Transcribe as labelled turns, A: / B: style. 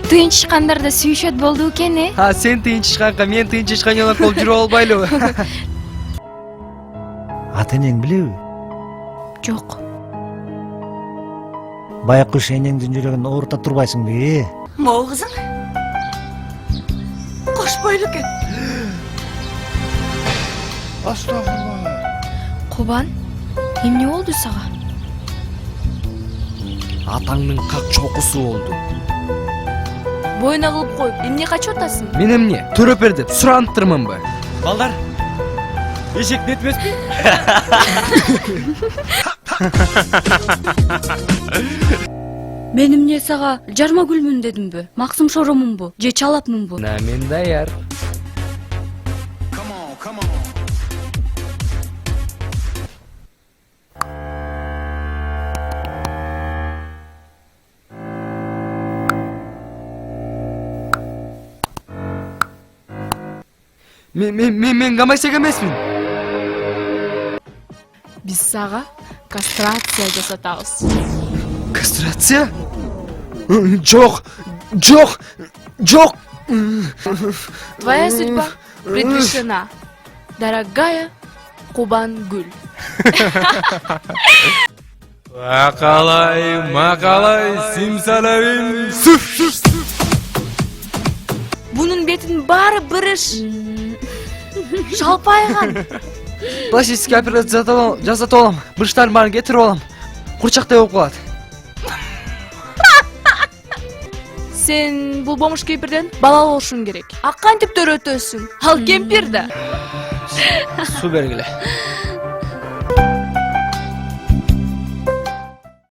A: Тыйынчышкандарда сүйүшөт болду экен, э?
B: Ha, sen тыйынчышканга, мен тыйынчышкан жана кол жүрө албайлыбы?
C: Аты энең билеби?
A: Жок.
C: Байкуш энеңдин жүрөгүн оорута турбайсыңбы, э?
D: Могу кызым? Кошпойлу экен.
C: Астагфирулла.
A: Кубан, эмне болду сага?
B: Атаңдын как чокусу болду.
A: Боюна кылып коюп, эмне качып атасың?
B: Мен эмне? Төрөп бер деп суранттырмынбы?
E: Балдар, эшек нетмеспи?
D: Мен эмне сага жарма гүлмүн дедимби? Максым шоромунбу? Же чалапмынбы?
B: Мен даяр. Мен гамайсек эмесмин.
A: Биз сага кастрация жасатабыз.
B: Кастрация? Жок.
A: Твоя судьба предрешена, дорогая Кубангүл.
E: Макалай, симсалабим.
A: Бунун бетин баары бырыш. Шалпайган.
B: Пластический операция жасатып алам. Бырыштардын баарын кетирип алам. Курчактай болуп калат.
A: Сен бул бомуш кемпирден бала болушуң керек. А кантип төрөтөсүң? Ал кемпир да.
B: Су бергиле.